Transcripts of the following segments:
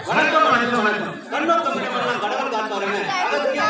வணக்கம் வணக்கம் வணக்கம். கண்மத்தமுடைய மன்னன் கடவுள் காத்தாருங்க. அதற்கு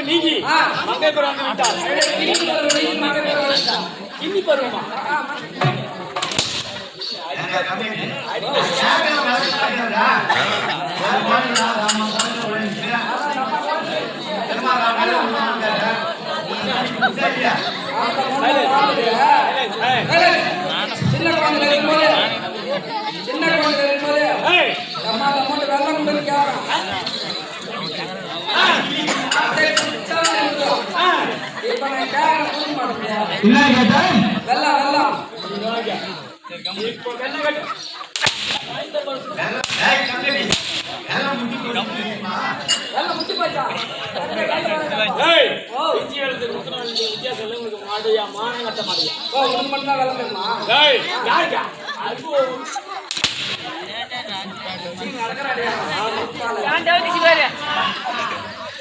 நீங்கி மங்கை பருவம் விட்டார். இன்னி பருவமா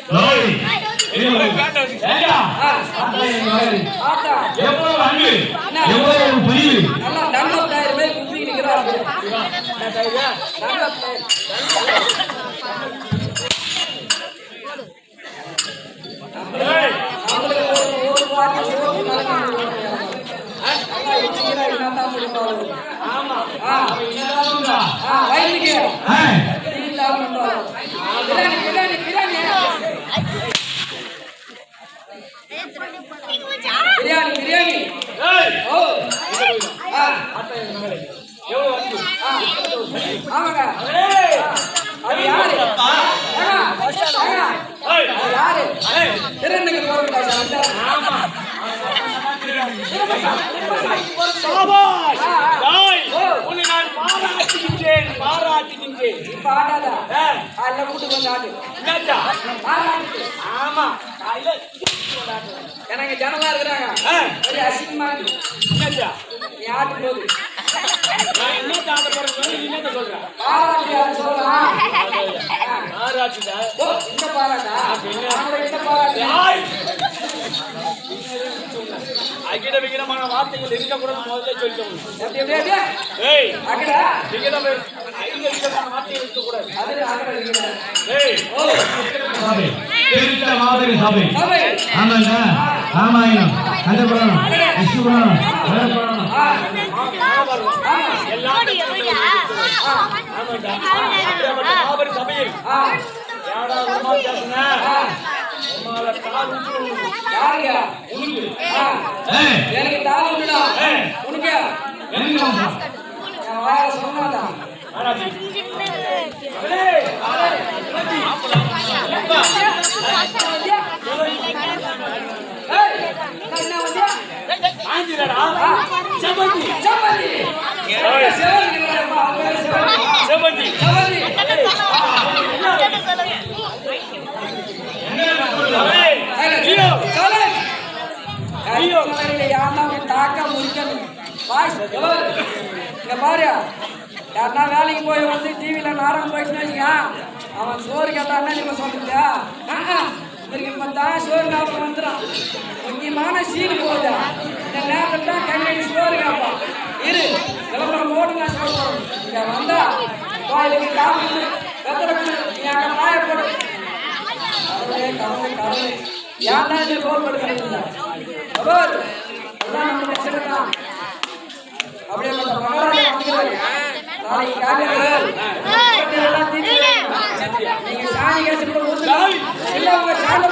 Lord. எவ்வளவு அன்பு, எவ்வளவு பிரிவு. நல்லா தங்க டயர் மாதிரி குப்பி நிற்கிறாரு. பிரியாணி பிரியாணி ஆமாங்க. அது யாரு யாரு திருநங்கை எனக்கு ஜனமா இருக்கிறாங்க அசிங்கமா யாரு போகுது அகிடமான வார்த்தைகள் இருக்கக்கூடாது முதல்ல சொல்லிட்டோம். வார்த்தைகள் இருக்கக்கூடாது. சபை ஆமாங்க. ராமாயணம், கண்டபுராணம், விஷ்ணுபுராணம், வேதபுராணம் சபையில் எனக்கு தாள உண்டுடா உனக்கு சொன்னாதான் யாருன்னா வேலைக்கு போய் வந்து டிவியில நாடகம் போயிட்டு அவன் சோறு கேட்டான்னா நீங்க சொல்லுங்க இப்பதான் சோறு ஞாபகம் வந்துடும். முக்கியமான சீனு போகுது இந்த நேரத்தில் தான் கண்ணி சோறு கேட்பான். இரு விளம்பரம் போட்டு நான் சொல்றேன். இங்க வந்தா கோயிலுக்கு காப்பு வெத்தலை நீ அங்க பாயப்படு ஏன்னா இது ரோல் படுக்கிறது நம்ம பிரச்சனை தான். அப்படியே நீங்க சாணி கேசு கூட இல்ல உங்க சாணி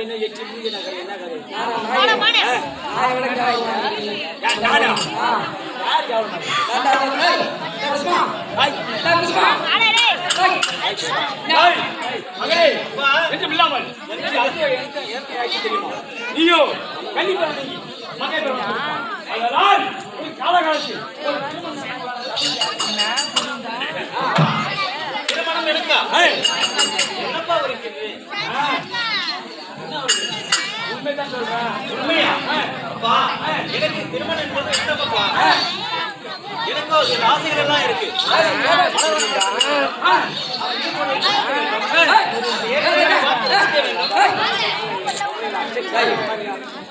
என்ன எச்சு நீயோ கண்டிப்பா அதனால் காலகாலத்தில் திருமணம் இருக்கா என்னப்பா இருக்குது உண்மைதான் சொல்றேன். உண்மையா அப்பா எனக்கு திருமணம் என்பது என்னப்பா எனக்கு ஒரு ஆசைகள் எல்லாம் இருக்கு.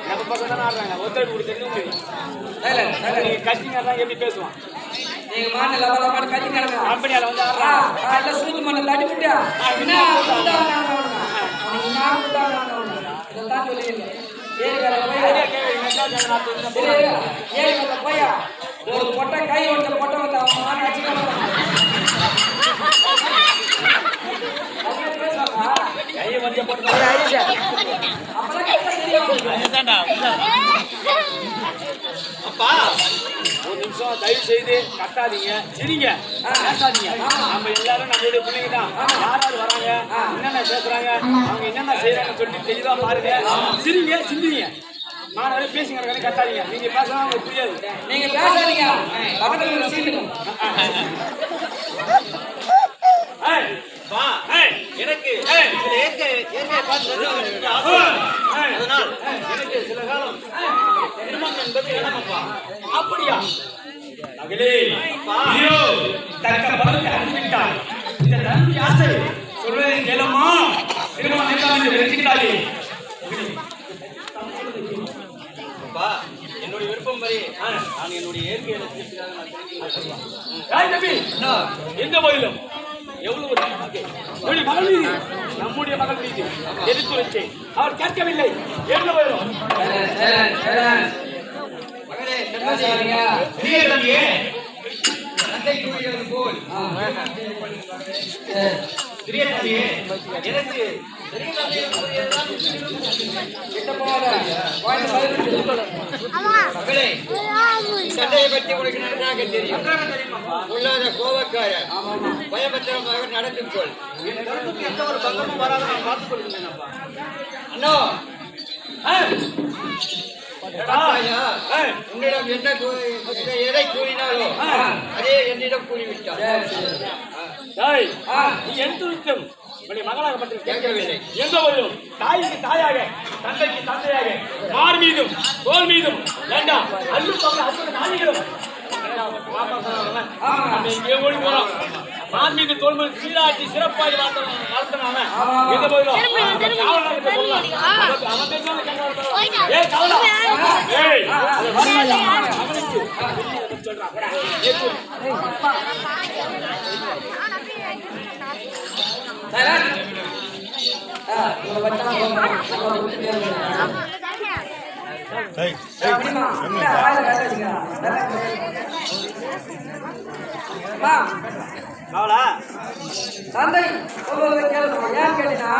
நம்ம பக்கம் தான் ஆடுறாங்க. ஒருத்தர் கொடுத்து கட்சிங்க தான் எப்படி பேசுவான். நீங்க மாநில கட்சி கிடங்க கம்பெனியால வந்து சூத்து மண்ணை தட்டி விட்டியா பையா ஒரு பொட்டை கை ஒட்ட பொட்டை வந்து அவன் கையை வந்து போட்டு அப்பா ஒரு நிமிஷம் தயவு செய்து கட்டாதீங்க, சிரிங்க, பேசாதீங்க. நம்ம எல்லாரும் நம்மளுடைய பிள்ளைங்க தான். யாராவது வராங்க, என்னென்ன பேசுறாங்க, அவங்க என்னென்ன செய்யறாங்கன்னு சொல்லி தெளிவா பாருங்க. சிரிங்க, சிந்திங்க. மாணவரே பேசுங்க, கட்டாதீங்க. நீங்க பேசலாம் உங்களுக்கு புரியாது. நீங்க பேசாதீங்க. பக்கத்துல சீட்டு எனக்கு சில இயற்கையை பார்த்து ரசிக்க ஆசை. அதனால் எனக்கு சில காலம் திருமணம் என்பது வேணாமப்பா. அப்படியா மகளே, ஐயோ தக்க பலத்தை அறிந்துவிட்டாய். இந்த தம்பி ஆசை சொல்வதை கேளம்மா. திருமணம் வேண்டாம் வெறுக்கிறாயே. அப்பா, என்னுடைய விருப்பம் வரை நான் என்னுடைய இயற்கையை ரசிக்கிறதுக்காக நான் தம்பி எந்த கோயிலும் எவ்வளவு ஒரு மகள் மீது நம்முடைய மகள் மீது எடுத்துரைச்சேன். அவர் கேட்கவில்லை. எந்த கோயிலும் பெரிய தம்பியே பெரிய தம்பியே எனக்கு சண்டையை பற்றி உனக்கு நன்றாக தெரியும். உள்ளாத கோபக்கார பயபத்திரமாக நடந்தும் கொள். எந்த ஒரு பக்கமும் வராத நான் பார்த்துக் கொள்கிறேன். அண்ணா ஐயா, உன்னிடம் என்ன எதை கூறினாலோ அதே என்னிடம் கூறிவிட்டார். நீ எடுத்துரைக்கும் உன்னுடைய மகளாகப்பட்டு கேட்கவில்லை. எந்த ஒரு தாய்க்கு தாயாக, தந்தைக்கு தந்தையாக, மார் மீதும் தோல் மீதும் வேண்டாம் அல்லு பக்கம் அத்தனை நாளிகளும் இங்கே ஓடி போறோம். மார் மீது தோல் மீது சீராட்சி சிறப்பாக வளர்த்தனாம எந்த போயிடும் அவன் அவளா தந்தை சொல்வதை கேளுங்க. ஏன் கேட்டீங்கன்னா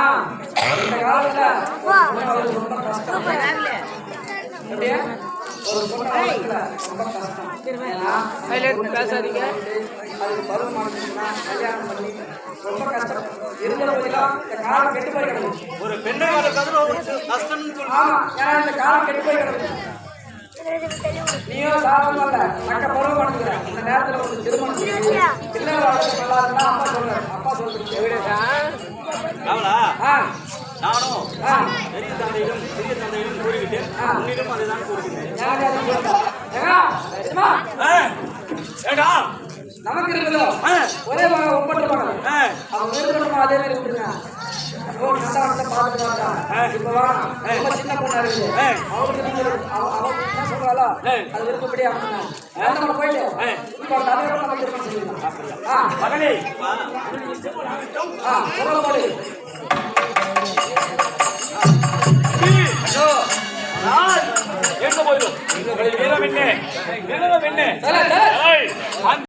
இந்த காலத்துல ஒரு ரொம்ப கஷ்டம். எப்படியா? ஒரு பொண்ணு வளர்க்கல, ரொம்ப கஷ்டம். ஏன்னா, பேசாதீங்க. அதுக்கு பருவமானதுன்னா கல்யாணம் பண்ணி ரொம்ப கஷ்டம். இருக்கிற போதெல்லாம் இந்த காலம் கெட்டு போய் கிடக்கு. ஒரு பெண்ணை வளர்க்கறது கஷ்டம்னு சொல்லி ஆமா, ஏன்னா இந்த காலம் கெட்டு போய் கிடக்கு. நீயும் சாதம் இல்ல, மக்க பருவமானதுல இந்த நேரத்துல ஒரு திருமணம் இல்லை வளர்க்க நல்லா இருந்தா அப்பா சொல்றேன். அவளா ஆ நானும் ஆ பெரிய தந்தையிடம் கூறிவிட்டேன். உன்னிடம் அதுதான் கூறுகிறேன். யார் யாரும் சொல்றா? ஏங்க, அம்மா, ஏடா நமக்கு இருக்குதோ ஒரே மகன் ஒப்பற்ற மகன் அவங்க இருக்கணும். அதே மாதிரி விட்டுருங்க. இப்ப வேணாம், ரொம்ப சின்ன பொண்ணா இருக்குது. அவங்களுக்கு நீங்க அவங்க என்ன சொல்றாளோ அது விருப்பப்படி அவங்க போயிட்டு இப்ப அந்த அதே நம்ம திருமணம் செஞ்சுக்கலாம். மகளே சொல்லப்படு. எங்க போயிடும் வீரம் என்ன தல, தல.